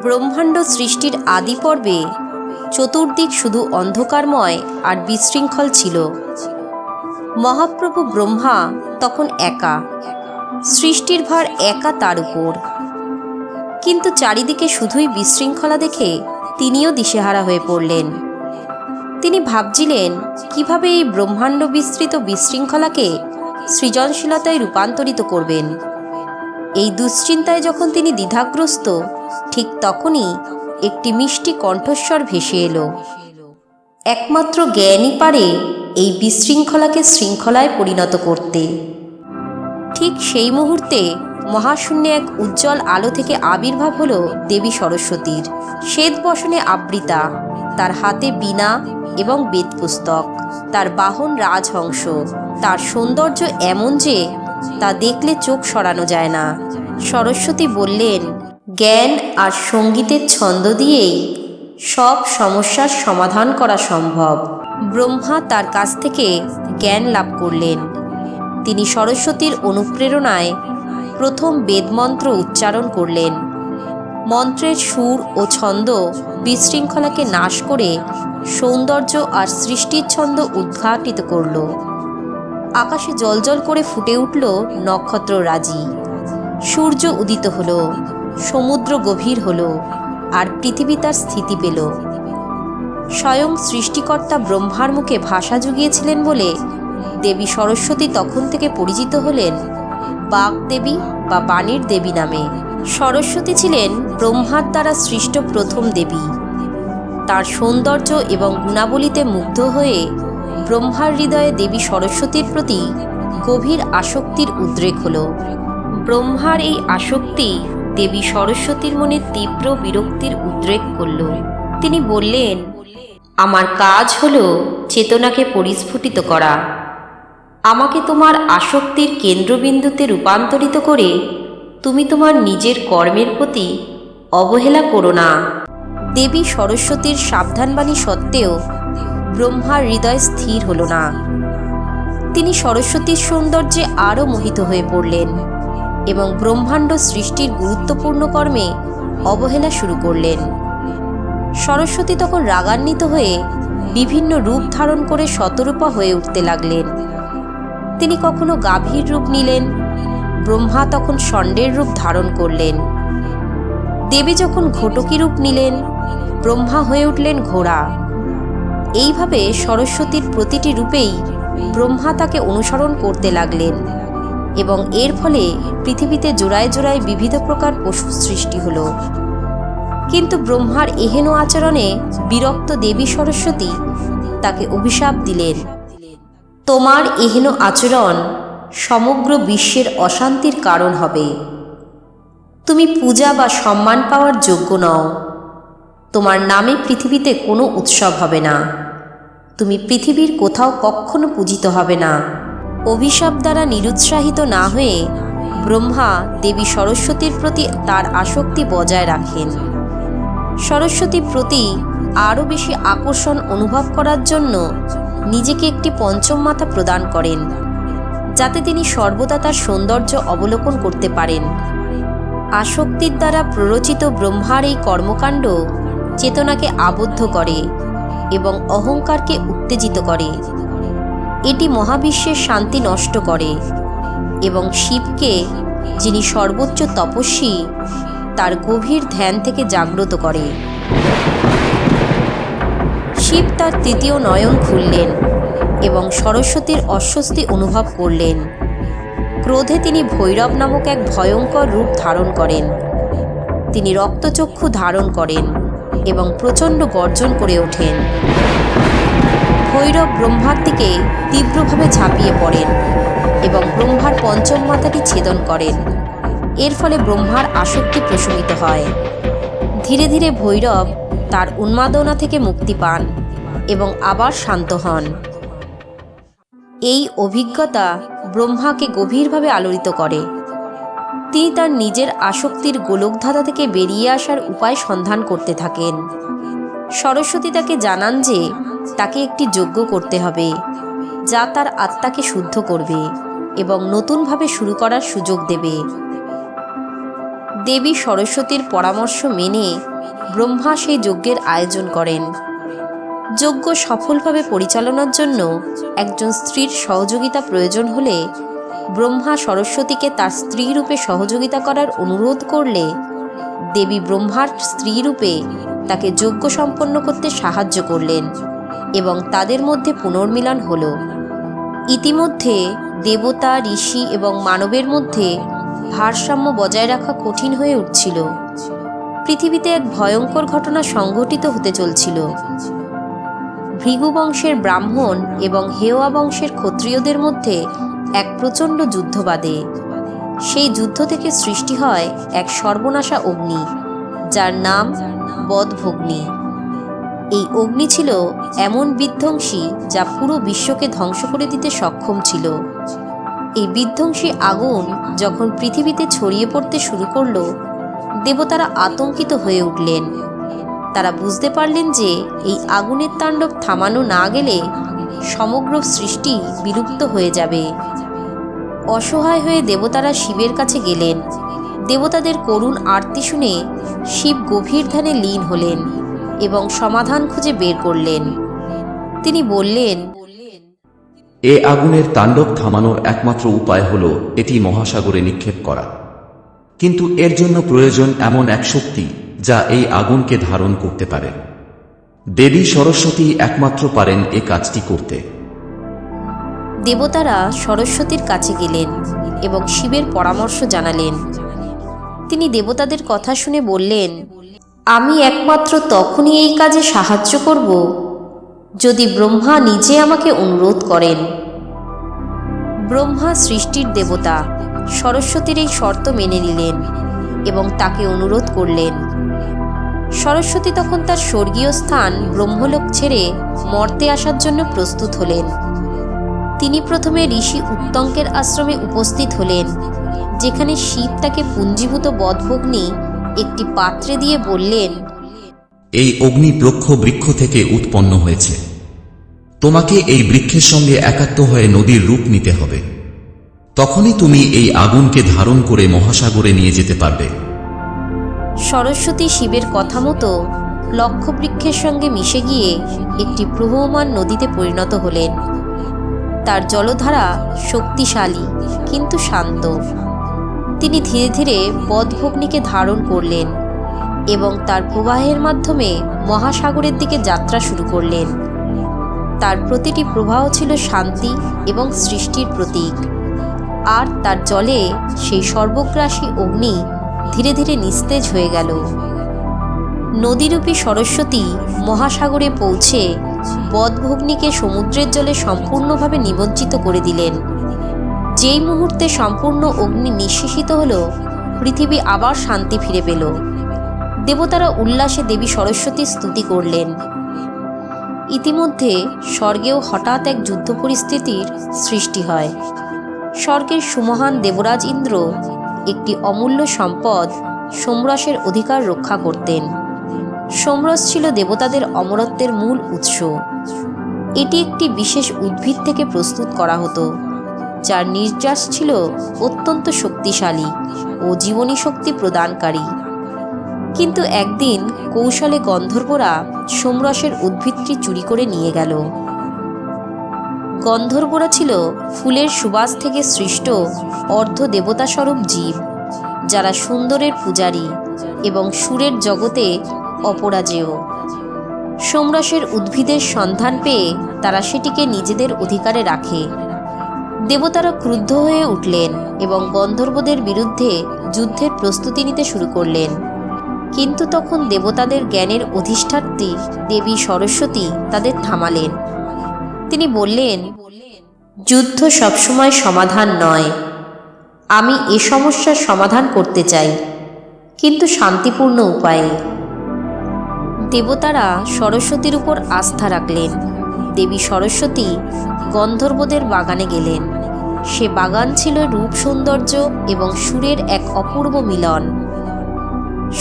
ব্রহ্মাণ্ড সৃষ্টির আদি পর্বে চতুর্দিক শুধু অন্ধকারময় আর বিশৃঙ্খল ছিল। মহাপ্রভু ব্রহ্মা তখন একা, সৃষ্টির ভার একা তার উপর। কিন্তু চারিদিকে শুধুই বিশৃঙ্খলা দেখে তিনিও দিশেহারা হয়ে পড়লেন। তিনি ভাবছিলেন কিভাবে এই ব্রহ্মাণ্ড বিস্তৃত বিশৃঙ্খলাকে সৃজনশীলতায় রূপান্তরিত করবেন। এই দুশ্চিন্তায় যখন তিনি দ্বিধাগ্রস্ত, ঠিক তখনই একটি মিষ্টি কণ্ঠস্বর ভেসে এলো। একমাত্র জ্ঞানই পারে এই বিশৃঙ্খলাকে শৃঙ্খলায় পরিণত করতে। ঠিক সেই মুহূর্তে মহাশূন্যে এক উজ্জ্বল আলো থেকে আবির্ভাব হলো দেবী সরস্বতীর। শ্বেতবসনে আবৃতা, তার হাতে বীণা এবং বেদপুস্তক, তার বাহন রাজহংস। তার সৌন্দর্য এমন যে তা দেখলে চোখ সরানো যায় না। সরস্বতী বললেন, জ্ঞান আর সঙ্গীতের ছন্দ দিয়েই সব সমস্যার সমাধান করা সম্ভব। ব্রহ্মা তার কাছ থেকে জ্ঞান লাভ করলেন। তিনি সরস্বতীর অনুপ্রেরণায় প্রথম বেদমন্ত্র উচ্চারণ করলেন। মন্ত্রের সুর ও ছন্দ বিশৃঙ্খলাকে নাশ করে সৌন্দর্য আর সৃষ্টির ছন্দ উদ্ঘাটিত করল। আকাশে জ্বলজ্বল করে ফুটে উঠল নক্ষত্ররাজি। সূর্য উদিত হলো, সমুদ্র গভীর হলো, আর পৃথিবী তার স্থিতি পেল। স্বয়ং সৃষ্টিকর্তা ব্রহ্মার মুখে ভাষা জুগিয়েছিলেন বলে দেবী সরস্বতী তখন থেকে পরিচিত হলেন বাগদেবী বা বাণীর দেবী নামে। সরস্বতী ছিলেন ব্রহ্মার দ্বারা সৃষ্ট প্রথম দেবী। তার সৌন্দর্য এবং গুণাবলীতে মুগ্ধ হয়ে ব্রহ্মার হৃদয়ে দেবী সরস্বতীর প্রতি গভীর আসক্তির উদ্রেক হল। ব্রহ্মার এই আসক্তি দেবী সরস্বতীর মনে তীব্র বিরক্তির উদ্রেক করল। তিনি বললেন, আমার কাজ হলো চেতনাকে পরিস্ফুটিত করা। আমাকে তোমার আসক্তির কেন্দ্রবিন্দুতে রূপান্তরিত করে তুমি তোমার নিজের কর্মের প্রতি অবহেলা করো না। দেবী সরস্বতীর সাবধানবাণী সত্ত্বেও ব্রহ্মার হৃদয় স্থির হল না। তিনি সরস্বতীর সৌন্দর্যে আরও মোহিত হয়ে পড়লেন এবং ব্রহ্মাণ্ড সৃষ্টির গুরুত্বপূর্ণ কর্মে অবহেলা শুরু করলেন। সরস্বতী তখন রাগান্বিত হয়ে বিভিন্ন রূপ ধারণ করে শতরূপা হয়ে উঠতে লাগলেন। তিনি কখনো গাভীর রূপ নিলেন, ব্রহ্মা তখন ষণ্ডের রূপ ধারণ করলেন। দেবী যখন ঘটকী রূপ নিলেন, ব্রহ্মা হয়ে উঠলেন ঘোড়া। এইভাবে সরস্বতীর প্রতিটি রূপেই ব্রহ্মা তাকে অনুসরণ করতে লাগলেন এবং এর ফলে পৃথিবীতে জোড়ায় জোড়ায় বিবিধ প্রকার পশু সৃষ্টি হল। কিন্তু ব্রহ্মার এহেন আচরণে বিরক্ত দেবী সরস্বতী তাকে অভিশাপ দিলেন, তোমার এহেন আচরণ সমগ্র বিশ্বের অশান্তির কারণ হবে। তুমি পূজা বা সম্মান পাওয়ার যোগ্য নও। তোমার নামে পৃথিবীতে কোনো উৎসব হবে না। তুমি পৃথিবীর কোথাও কখনো পূজিত হবে না। অভিশাপ দ্বারা নিরুৎসাহিত না হয়ে ব্রহ্মা দেবী সরস্বতীর প্রতি তার আসক্তি বজায় রাখেন। সরস্বতীর প্রতি আরও বেশি আকর্ষণ অনুভব করার জন্য নিজেকে একটি পঞ্চম মাথা প্রদান করেন, যাতে তিনি সর্বদা তার সৌন্দর্য অবলোকন করতে পারেন। আসক্তির দ্বারা প্ররোচিত ব্রহ্মার এই কর্মকাণ্ড চেতনাকে আবদ্ধ করে এবং অহংকারকে উত্তেজিত করে। এটি মহাবিশ্বের শান্তি নষ্ট করে এবং শিবকে, যিনি সর্বোচ্চ তপস্বী, তার গভীর ধ্যান থেকে জাগ্রত করে। শিব তার তৃতীয় নয়ন খুললেন এবং সরস্বতীর অস্বস্তি অনুভব করলেন। ক্রোধে তিনি ভৈরব নামক এক ভয়ঙ্কর রূপ ধারণ করেন। তিনি রক্তচক্ষু ধারণ করেন এবং প্রচণ্ড গর্জন করে ওঠেন। ভৈরব ব্রহ্মার দিকে তীব্রভাবে ঝাঁপিয়ে পড়েন এবং ব্রহ্মার পঞ্চম মাথাটি ছেদন করেন। এর ফলে ব্রহ্মার আসক্তি প্রশমিত হয়। ধীরে ধীরে ভৈরব তার উন্মাদনা থেকে মুক্তি পান এবং আবার শান্ত হন। এই অভিজ্ঞতা ব্রহ্মাকে গভীরভাবে আলোড়িত করে। তিনি তার নিজের আসক্তির গোলকধাঁধা থেকে বেরিয়ে আসার উপায় সন্ধান করতে থাকেন। সরস্বতী তাকে জানান যে তাকে একটি যজ্ঞ করতে হবে, যা তার আত্মাকে শুদ্ধ করবে এবং নতুনভাবে শুরু করার সুযোগ দেবে। দেবী সরস্বতীর পরামর্শ মেনে ব্রহ্মা সেই যজ্ঞের আয়োজন করেন। যজ্ঞ সফলভাবে পরিচালনার জন্য একজন স্ত্রীর সহযোগিতা প্রয়োজন হলে ব্রহ্মা সরস্বতীকে তার স্ত্রী রূপে সহযোগিতা করার অনুরোধ করলে দেবী ব্রহ্মার স্ত্রী রূপে তাকে যজ্ঞ সম্পন্ন করতে সাহায্য করলেন এবং তাদের মধ্যে পুনর্মিলন হল। ইতিমধ্যে দেবতা, ঋষি এবং মানবের মধ্যে ভারসাম্য বজায় রাখা কঠিন হয়ে উঠছিল। পৃথিবীতে এক ভয়ঙ্কর ঘটনা সংঘটিত হতে চলছিল। ভৃগু বংশের ব্রাহ্মণ এবং হেওয়া বংশের ক্ষত্রিয়দের মধ্যে এক প্রচণ্ড যুদ্ধ বাধে। সেই যুদ্ধ থেকে সৃষ্টি হয় এক সর্বনাশা অগ্নি, যার নাম বদভগ্নি। এই অগ্নি ছিল এমন বিধ্বংসী যা পুরো বিশ্বকে ধ্বংস করে দিতে সক্ষম ছিল। এই বিধ্বংসী আগুন যখন পৃথিবীতে ছড়িয়ে পড়তে শুরু করল, দেবতারা আতঙ্কিত হয়ে উঠলেন। তারা বুঝতে পারলেন যে এই আগুনের তাণ্ডব থামানো না গেলে সমগ্র সৃষ্টি বিলুপ্ত হয়ে যাবে। অসহায় হয়ে দেবতারা শিবের কাছে গেলেন। দেবতাদের করুণ আরতি শুনে শিব গভীর ধ্যানে লীন হলেন এবং সমাধান খুঁজে বের করলেন। তিনি বললেন, এ আগুনের তাণ্ডব থামানোর একমাত্র উপায় হল এটি মহাসাগরে নিক্ষেপ করা। কিন্তু এর জন্য প্রয়োজন এমন এক শক্তি যা এই আগুনকে ধারণ করতে পারে। দেবী সরস্বতী একমাত্র পারেন এ কাজটি করতে। দেবতারা সরস্বতীর কাছে গেলেন এবং শিবের পরামর্শ জানালেন। তিনি দেবতাদের কথা শুনে বললেন, আমি একমাত্র তখনই এই কাজে সাহায্য করব যদি ব্রহ্মা নিজে আমাকে অনুরোধ করেন। ব্রহ্মা সৃষ্টির দেবতা, সরস্বতীর এই শর্ত মেনে নিলেন এবং তাকে অনুরোধ করলেন। সরস্বতী তখন তার স্বর্গীয় স্থান ব্রহ্মলোক ছেড়ে মর্তে আসার জন্য প্রস্তুত হলেন। তিনি প্রথমে ঋষি উত্তঙ্কের আশ্রমে উপস্থিত হলেন, যেখানে শিব তাকে পুঞ্জীভূত বদভগ্নি একটি পাত্রে দিয়ে বললেন, এই অগ্নি ব্রক্ষ বৃক্ষ থেকে উৎপন্ন হয়েছে। তোমাকে এই বৃক্ষের সঙ্গে একাত্ম হয়ে নদীর রূপ নিতে হবে। তখনই তুমি এই আগুনকে ধারণ করে মহাসাগরে নিয়ে যেতে পারবে। সরস্বতী শিবের কথা মতো লক্ষবৃক্ষের সঙ্গে মিশে গিয়ে একটি প্রবহমান নদীতে পরিণত হলেন। তার জলধারা শক্তিশালী কিন্তু শান্ত। তিনি ধীরে ধীরে বদভগ্নিকে ধারণ করলেন এবং তার প্রবাহের মাধ্যমে মহাসাগরের দিকে যাত্রা শুরু করলেন। তার প্রতিটি প্রবাহ ছিল শান্তি এবং সৃষ্টির প্রতীক, আর তার জলে সেই সর্বগ্রাসী অগ্নি ধীরে ধীরে নিস্তেজ হয়ে গেল। নদীরূপী সরস্বতী মহাসাগরে পৌঁছে বদভগ্নিকে সমুদ্রের জলে সম্পূর্ণভাবে নিমজ্জিত করে দিলেন। যেই মুহূর্তে সম্পূর্ণ অগ্নি নিঃশেষিত হল, পৃথিবী আবার শান্তি ফিরে পেল। দেবতারা উল্লাসে দেবী সরস্বতীর স্তুতি করলেন। ইতিমধ্যে স্বর্গেও হঠাৎ এক যুদ্ধ পরিস্থিতির সৃষ্টি হয়। স্বর্গের সুমহান দেবরাজ ইন্দ্র একটি অমূল্য সম্পদ সোমরসের অধিকার রক্ষা করতেন। সোমরস ছিল দেবতাদের অমরত্বের মূল উৎস। এটি একটি বিশেষ উদ্ভিদ থেকে প্রস্তুত করা হতো, যার নির্যাস ছিল অত্যন্ত শক্তিশালী ও জীবনী শক্তি প্রদানকারী। কিন্তু একদিন কৌশলে গন্ধর্বরা সোমরসের উদ্ভিদটি চুরি করে নিয়ে গেল। গন্ধর্বরা ছিল ফুলের সুবাস থেকে সৃষ্ট অর্ধ দেবতাস্বরূপ জীব, যারা সুন্দরের পূজারী এবং সুরের জগতে অপরাজেয়। সোমরসের উদ্ভিদের সন্ধান পেয়ে তারা সেটিকে নিজেদের অধিকারে রাখে। দেবতারা ক্রুদ্ধ হয়ে উঠলেন এবং গন্ধর্বদের বিরুদ্ধে যুদ্ধের প্রস্তুতি নিতে শুরু করলেন। কিন্তু তখন দেবতাদের জ্ঞানের অধিষ্ঠাত্রী দেবী সরস্বতী তাদের থামালেন। তিনি বললেন, যুদ্ধ সবসময় সমাধান নয়। আমি এ সমস্যার সমাধান করতে চাই, কিন্তু শান্তিপূর্ণ উপায়ে। দেবতারা সরস্বতীর উপর আস্থা রাখলেন। দেবী সরস্বতী গন্ধর্বদের বাগানে গেলেন। সে বাগান ছিল রূপ সৌন্দর্য এবং সুরের এক অপূর্ব মিলন।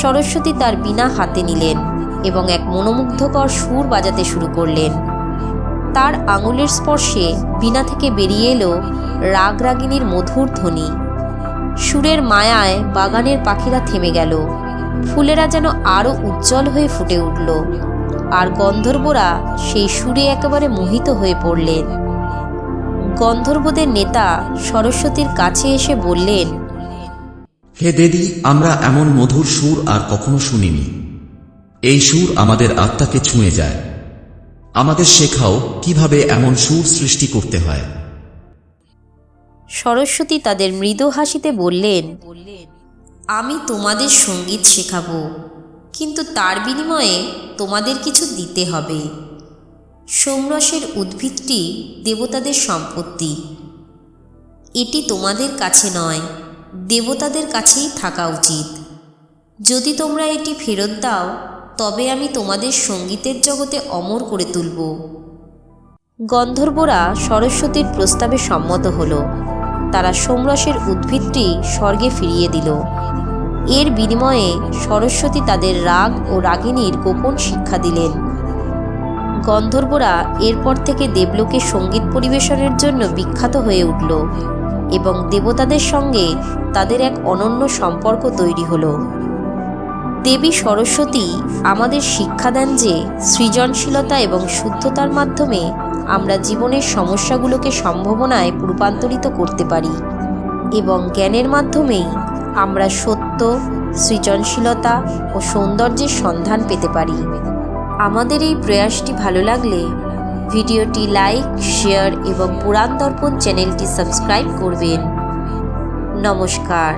সরস্বতী তার বীণা হাতে নিলেন এবং এক মনোমুগ্ধকর সুর বাজাতে শুরু করলেন। তার আঙুলের স্পর্শে বীণা থেকে বেরিয়ে এলো রাগরাগিনীর মধুর ধ্বনি। সুরের মায়ায় বাগানের পাখিরা থেমে গেল। ফুলেরা যেন আরও উজ্জ্বল হয়ে ফুটে উঠল, আর গন্ধর্বরা সেই সুরে একেবারে মোহিত হয়ে পড়লেন। গন্ধর্বদের নেতা সরস্বতীর কাছে এসে বললেন, হে দেবী, আমরা এমন মধুর সুর আর কখনো শুনিনি। এই সুর আমাদের আত্মাকে ছুঁয়ে যায়। আমাদের শেখাও কিভাবে এমন সুর সৃষ্টি করতে হয়। সরস্বতী তাদের মৃদু হাসিতে বললেন, আমি তোমাদের সঙ্গীত শেখাবো, কিন্তু তার বিনিময়ে তোমাদের কিছু দিতে হবে। সোমরসের উদ্ভিদটি দেবতাদের সম্পত্তি। এটি তোমাদের কাছে নয়, দেবতাদের কাছেই থাকা উচিত। যদি তোমরা এটি ফেরত দাও, তবে আমি তোমাদের সঙ্গীতের জগতে অমর করে তুলব। গন্ধর্বরা সরস্বতীর প্রস্তাবে সম্মত হল। তারা সোমরসের উদ্ভিদটি স্বর্গে ফিরিয়ে দিল। এর বিনিময়ে সরস্বতী তাদের রাগ ও রাগিনীর গোপন শিক্ষা দিলেন। গন্ধর্বরা এরপর থেকে দেবলোকে সঙ্গীত পরিবেশনের জন্য বিখ্যাত হয়ে উঠল এবং দেবতাদের সঙ্গে তাদের এক অনন্য সম্পর্ক তৈরি হলো। দেবী সরস্বতী আমাদের শিক্ষা দেন যে সৃজনশীলতা এবং শুদ্ধতার মাধ্যমে আমরা জীবনের সমস্যাগুলোকে সম্ভাবনায় রূপান্তরিত করতে পারি, এবং জ্ঞানের মাধ্যমেই আমরা সত্য, সৃজনশীলতা ও সৌন্দর্যের সন্ধান পেতে পারি। আমাদের এই প্রয়াসটি ভালো লাগলে ভিডিওটি লাইক, শেয়ার এবং পুরাণ দর্পণ চ্যানেলটি সাবস্ক্রাইব করবেন। নমস্কার।